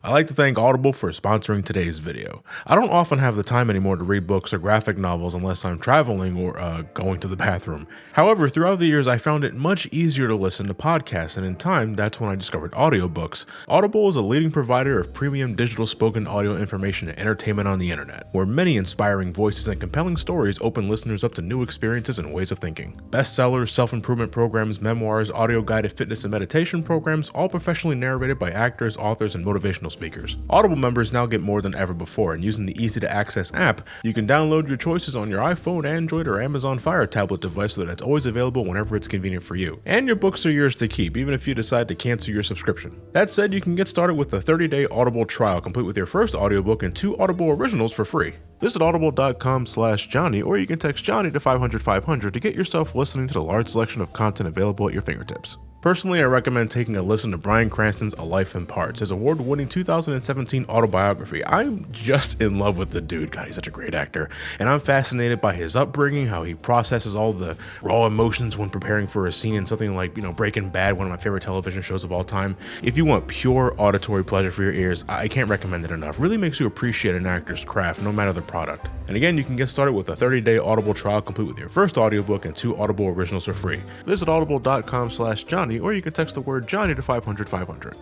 I'd like to thank Audible for sponsoring today's video. I don't often have the time anymore to read books or graphic novels unless I'm traveling or going to the bathroom. However, throughout the years I found it much easier to listen to podcasts, and in time that's when I discovered audiobooks. Audible is a leading provider of premium digital spoken audio information and entertainment on the internet, where many inspiring voices and compelling stories open listeners up to new experiences and ways of thinking. Bestsellers, self-improvement programs, memoirs, audio-guided fitness and meditation programs, all professionally narrated by actors, authors, and motivational speakers. Audible members now get more than ever before, and using the easy-to-access app, you can download your choices on your iPhone, Android, or Amazon Fire tablet device so that it's always available whenever it's convenient for you. And your books are yours to keep, even if you decide to cancel your subscription. That said, you can get started with a 30-day Audible trial, complete with your first audiobook and 2 Audible originals for free. Visit audible.com/Johnny, or you can text Johnny to 500-500 to get yourself listening to the large selection of content available at your fingertips. Personally, I recommend taking a listen to Bryan Cranston's A Life in Parts, his award-winning 2017 autobiography. I'm just in love with the dude. God, he's such a great actor. And I'm fascinated by his upbringing, how he processes all the raw emotions when preparing for a scene in something like, Breaking Bad, one of my favorite television shows of all time. If you want pure auditory pleasure for your ears, I can't recommend it enough. Really makes you appreciate an actor's craft, no matter the product. And again, you can get started with a 30-day Audible trial complete with your first audiobook and 2 Audible originals for free. Visit audible.com/Johnny, or you can text the word Johnny to 500-500.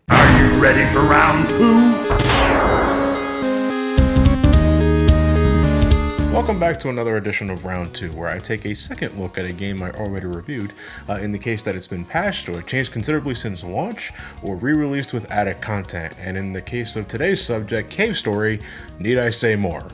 Are you ready for round 2? Welcome back to another edition of Round 2, where I take a second look at a game I already reviewed, in the case that it's been patched or changed considerably since launch, or re-released with added content, and in the case of today's subject, Cave Story, need I say more?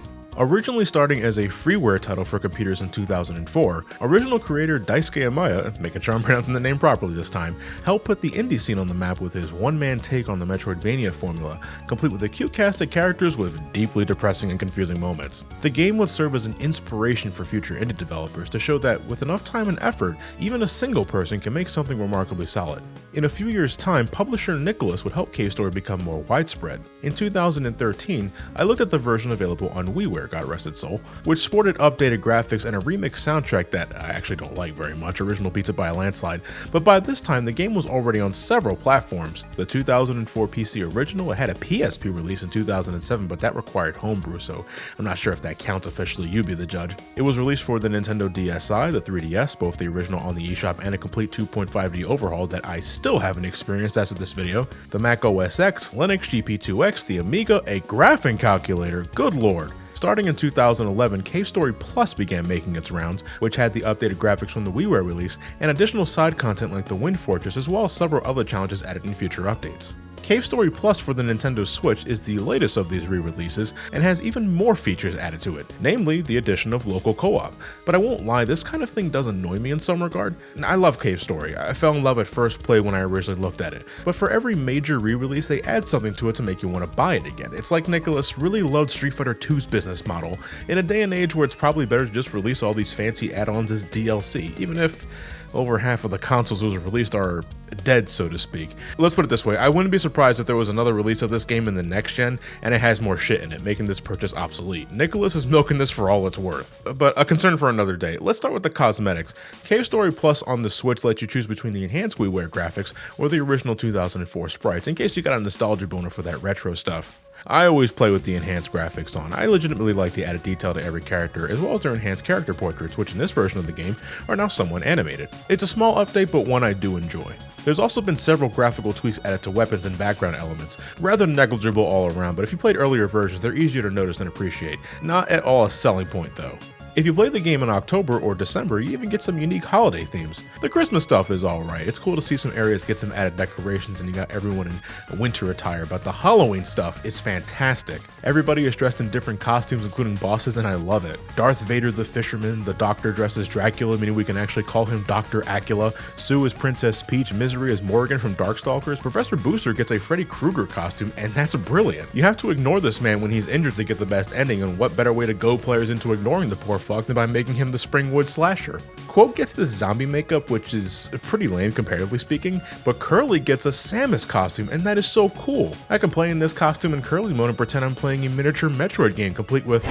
Originally starting as a freeware title for computers in 2004, original creator Daisuke Amaya, making sure I'm pronouncing the name properly this time, helped put the indie scene on the map with his one-man take on the Metroidvania formula, complete with a cute cast of characters with deeply depressing and confusing moments. The game would serve as an inspiration for future indie developers to show that with enough time and effort, even a single person can make something remarkably solid. In a few years' time, publisher Nicholas would help Cave Story become more widespread. In 2013, I looked at the version available on WiiWare, God rest its soul, which sported updated graphics and a remixed soundtrack that I actually don't like very much. Original beats it by a landslide. But by this time, the game was already on several platforms. The 2004 PC original, it had a PSP release in 2007, but that required homebrew, so I'm not sure if that counts officially. You be the judge. It was released for the Nintendo DSi, the 3DS, both the original on the eShop and a complete 2.5D overhaul that I still haven't experienced as of this video. The Mac OS X, Linux, GP2X, the Amiga, a graphing calculator, good lord. Starting in 2011, Cave Story Plus began making its rounds, which had the updated graphics from the WiiWare release and additional side content like the Wind Fortress, as well as several other challenges added in future updates. Cave Story Plus for the Nintendo Switch is the latest of these re-releases and has even more features added to it, namely the addition of local co-op. But I won't lie, this kind of thing does annoy me in some regard. I love Cave Story. I fell in love at first play when I originally looked at it, but for every major re-release they add something to it to make you want to buy it again. It's like Nicholas really loved Street Fighter 2's business model in a day and age where it's probably better to just release all these fancy add-ons as DLC, even if over half of the consoles it was released are dead, so to speak. Let's put it this way, I wouldn't be surprised if there was another release of this game in the next gen and it has more shit in it, making this purchase obsolete. Nicholas is milking this for all it's worth. But a concern for another day. Let's start with the cosmetics. Cave Story Plus on the Switch lets you choose between the enhanced WiiWare graphics or the original 2004 sprites, in case you got a nostalgia boner for that retro stuff. I always play with the enhanced graphics on. I legitimately like the added detail to every character, as well as their enhanced character portraits, which in this version of the game are now somewhat animated. It's a small update, but one I do enjoy. There's also been several graphical tweaks added to weapons and background elements, rather negligible all around, but if you played earlier versions, they're easier to notice and appreciate. Not at all a selling point though. If you play the game in October or December, you even get some unique holiday themes. The Christmas stuff is alright. It's cool to see some areas get some added decorations and you got everyone in winter attire, but the Halloween stuff is fantastic. Everybody is dressed in different costumes, including bosses, and I love it. Darth Vader the Fisherman, the Doctor dresses Dracula, meaning we can actually call him Dr. Acula, Sue is Princess Peach, Misery is Morgan from Darkstalkers, Professor Booster gets a Freddy Krueger costume, and that's brilliant. You have to ignore this man when he's injured to get the best ending, and what better way to go players into ignoring the poor fuck than by making him the Springwood Slasher. Quote gets this zombie makeup, which is pretty lame comparatively speaking, but Curly gets a Samus costume, and that is so cool. I can play in this costume in Curly mode and pretend I'm playing a miniature Metroid game complete with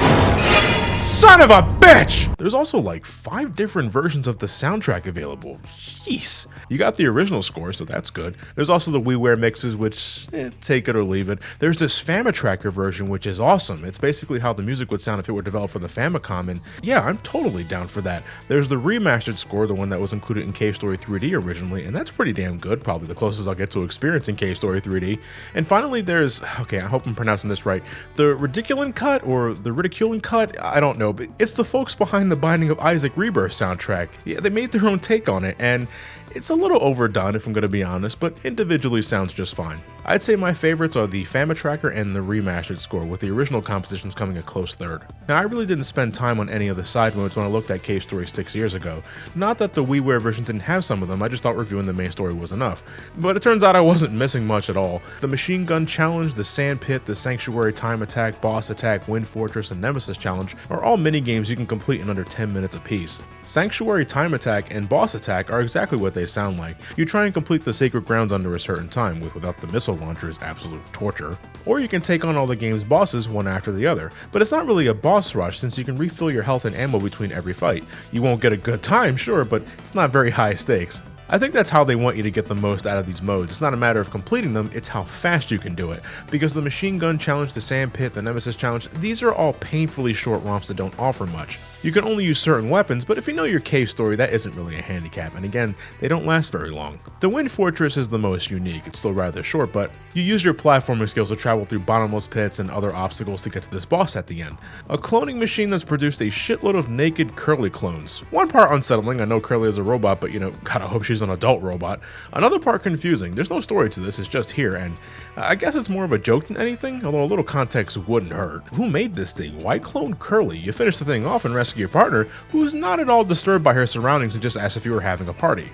Son of a bitch! There's also like 5 different versions of the soundtrack available. Jeez. You got the original score, so that's good. There's also the WiiWare mixes, which, take it or leave it. There's this Famitracker version, which is awesome. It's basically how the music would sound if it were developed for the Famicom, and yeah, I'm totally down for that. There's the remastered score, the one that was included in K-Story 3D originally, and that's pretty damn good, probably the closest I'll get to experiencing K-Story 3D. And finally, there's, okay, I hope I'm pronouncing this right, the Ridiculin cut, or the Ridiculin cut, I don't know, but it's the folks behind the Binding of Isaac Rebirth soundtrack. Yeah, they made their own take on it, and it's a little overdone if I'm going to be honest, but individually sounds just fine. I'd say my favorites are the Famitracker and the remastered score, with the original compositions coming a close third. Now, I really didn't spend time on any of the side modes when I looked at K-Story 6 years ago. Not that the WiiWare version didn't have some of them, I just thought reviewing the main story was enough. But it turns out I wasn't missing much at all. The Machine Gun Challenge, the Sand Pit, the Sanctuary Time Attack, Boss Attack, Wind Fortress, and Nemesis Challenge are all mini-games you can complete in under 10 minutes apiece. Sanctuary Time Attack and Boss Attack are exactly what they sound like. You try and complete the Sacred Grounds under a certain time, without the missile launcher is absolute torture. Or you can take on all the game's bosses one after the other, but it's not really a boss rush since you can refill your health and ammo between every fight. You won't get a good time, sure, but it's not very high stakes. I think that's how they want you to get the most out of these modes. It's not a matter of completing them, it's how fast you can do it. Because the Machine Gun Challenge, the Sand Pit, the Nemesis Challenge, these are all painfully short romps that don't offer much. You can only use certain weapons, but if you know your cave story, that isn't really a handicap, and again, they don't last very long. The Wind Fortress is the most unique, it's still rather short, but you use your platforming skills to travel through bottomless pits and other obstacles to get to this boss at the end. A cloning machine that's produced a shitload of naked Curly clones. One part unsettling, I know Curly is a robot, but gotta hope she's an adult robot. Another part confusing, there's no story to this, it's just here, and I guess it's more of a joke than anything, although a little context wouldn't hurt. Who made this thing? Why clone Curly? You finish the thing off and rescue your partner, who's not at all disturbed by her surroundings and just asks if you were having a party.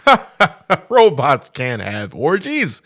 Robots can have orgies.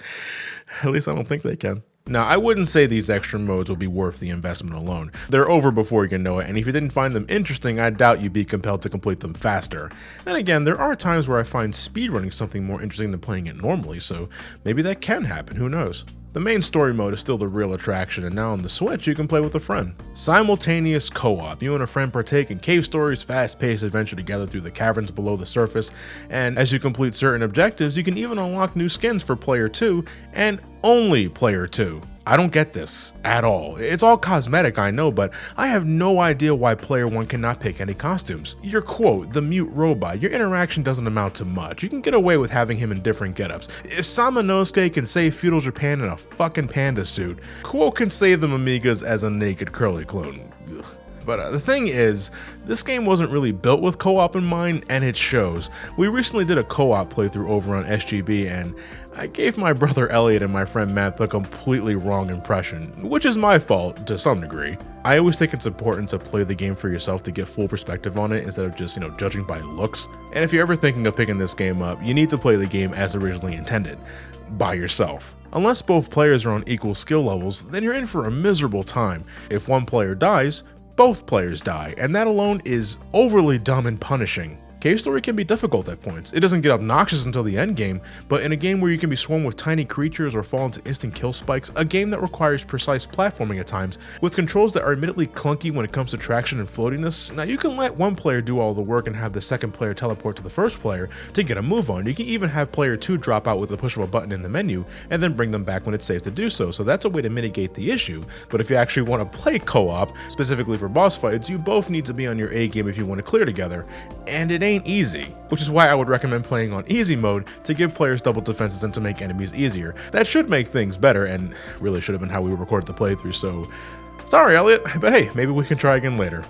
At least I don't think they can. Now, I wouldn't say these extra modes will be worth the investment alone. They're over before you can know it, and if you didn't find them interesting, I doubt you'd be compelled to complete them faster. Then again, there are times where I find speedrunning something more interesting than playing it normally, so maybe that can happen, who knows. The main story mode is still the real attraction, and now on the Switch you can play with a friend. Simultaneous co-op. You and a friend partake in Cave Story's fast-paced adventure together through the caverns below the surface, and as you complete certain objectives, you can even unlock new skins for Player 2, and only Player 2. I don't get this at all. It's all cosmetic, I know, but I have no idea why Player 1 cannot pick any costumes. Your quote, the mute robot, your interaction doesn't amount to much. You can get away with having him in different getups. If Samanosuke can save feudal Japan in a fucking panda suit, Quo can save the Amigas as a naked Curly clone. Ugh. But the thing is, this game wasn't really built with co-op in mind, and it shows. We recently did a co-op playthrough over on SGB, and I gave my brother Elliot and my friend Matt the completely wrong impression, which is my fault to some degree. I always think it's important to play the game for yourself to get full perspective on it instead of just, judging by looks. And if you're ever thinking of picking this game up, you need to play the game as originally intended, by yourself. Unless both players are on equal skill levels, then you're in for a miserable time. If one player dies, both players die, and that alone is overly dumb and punishing. Cave Story can be difficult at points. It doesn't get obnoxious until the end game, but in a game where you can be swarmed with tiny creatures or fall into instant kill spikes, a game that requires precise platforming at times, with controls that are admittedly clunky when it comes to traction and floatiness, now you can let one player do all the work and have the second player teleport to the first player to get a move on. You can even have player 2 drop out with the push of a button in the menu, and then bring them back when it's safe to do so, so that's a way to mitigate the issue. But if you actually want to play co-op, specifically for boss fights, you both need to be on your A game if you want to clear together, and it ain't easy, which is why I would recommend playing on easy mode to give players double defenses and to make enemies easier. That should make things better, and really should have been how we recorded the playthrough, so sorry Elliot, but hey, maybe we can try again later.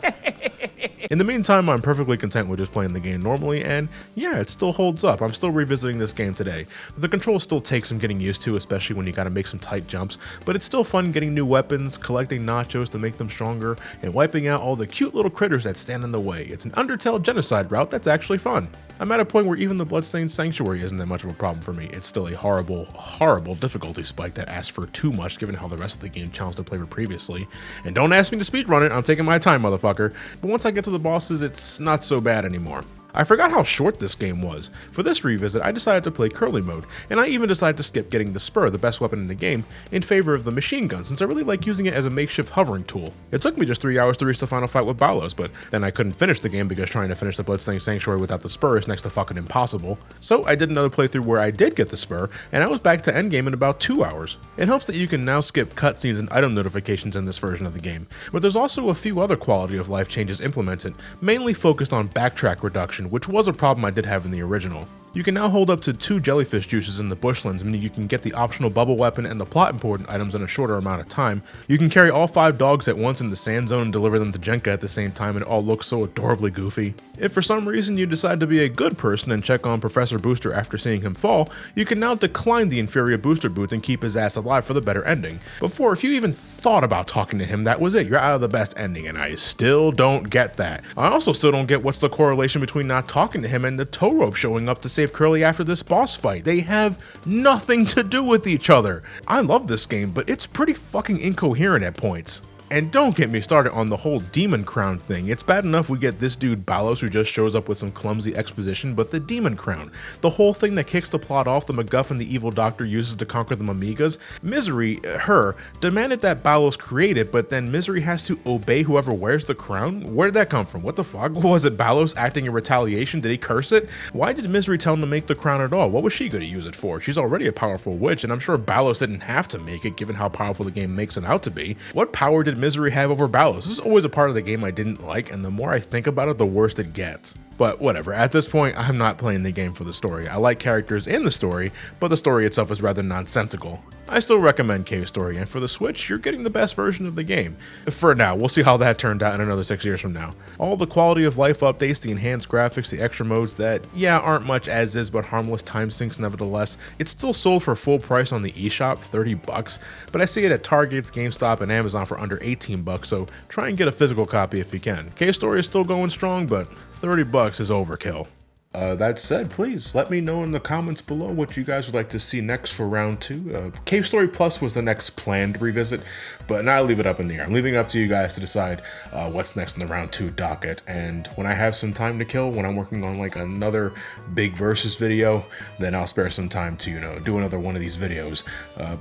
In the meantime, I'm perfectly content with just playing the game normally, and yeah, it still holds up. I'm still revisiting this game today. The controls still take some getting used to, especially when you gotta make some tight jumps, but it's still fun getting new weapons, collecting nachos to make them stronger, and wiping out all the cute little critters that stand in the way. It's an Undertale genocide route that's actually fun. I'm at a point where even the Bloodstained Sanctuary isn't that much of a problem for me. It's still a horrible, horrible difficulty spike that asks for too much given how the rest of the game challenged the player previously. And don't ask me to speedrun it, I'm taking my time, motherfucker. But once I get to the bosses, it's not so bad anymore. I forgot how short this game was. For this revisit, I decided to play Curly mode, and I even decided to skip getting the Spur, the best weapon in the game, in favor of the machine gun, since I really like using it as a makeshift hovering tool. It took me just 3 hours to reach the final fight with Balos, but then I couldn't finish the game because trying to finish the Bloodstained Sanctuary without the Spur is next to fucking impossible. So I did another playthrough where I did get the Spur, and I was back to endgame in about 2 hours. It helps that you can now skip cutscenes and item notifications in this version of the game, but there's also a few other quality of life changes implemented, mainly focused on backtrack reduction, which was a problem I did have in the original. You can now hold up to 2 jellyfish juices in the bushlands, meaning you can get the optional bubble weapon and the plot important items in a shorter amount of time. You can carry all 5 dogs at once in the sand zone and deliver them to Jenka at the same time, and it all looks so adorably goofy. If for some reason you decide to be a good person and check on Professor Booster after seeing him fall, you can now decline the inferior booster boots and keep his ass alive for the better ending. Before, if you even thought about talking to him, that was it. You're out of the best ending, and I still don't get that. I also still don't get what's the correlation between not talking to him and the tow rope showing up to save Curly after this boss fight. They have nothing to do with each other. I love this game, but it's pretty fucking incoherent at points. And don't get me started on the whole demon crown thing. It's bad enough we get this dude Balos who just shows up with some clumsy exposition, but the demon crown, the whole thing that kicks the plot off, the MacGuffin the evil doctor uses to conquer the Mamigas, Misery, her, demanded that Balos create it, but then Misery has to obey whoever wears the crown? Where did that come from? What the fuck? Was it Balos acting in retaliation? Did he curse it? Why did Misery tell him to make the crown at all? What was she going to use it for? She's already a powerful witch, and I'm sure Balos didn't have to make it given how powerful the game makes it out to be. What power did Misery have over Balos? This is always a part of the game I didn't like, and the more I think about it, the worse it gets. But whatever, at this point, I'm not playing the game for the story. I like characters in the story, but the story itself is rather nonsensical. I still recommend Cave Story, and for the Switch, you're getting the best version of the game. For now, we'll see how that turned out in another 6 years from now. All the quality of life updates, the enhanced graphics, the extra modes that, yeah, aren't much as is, but harmless time sinks nevertheless. It's still sold for full price on the eShop, $30, but I see it at Targets, GameStop, and Amazon for under $18, so try and get a physical copy if you can. Cave Story is still going strong, but $30 is overkill. That said, please let me know in the comments below what you guys would like to see next for round 2. Cave Story Plus was the next planned revisit, but now I leave it up in the air. I'm leaving it up to you guys to decide what's next in the round 2 docket, and when I have some time to kill, when I'm working on like another big versus video, then I'll spare some time to, do another one of these videos.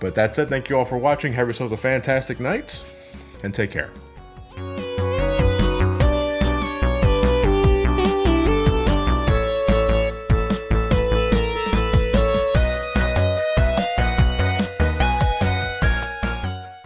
But that said, thank you all for watching. Have yourselves a fantastic night, and take care.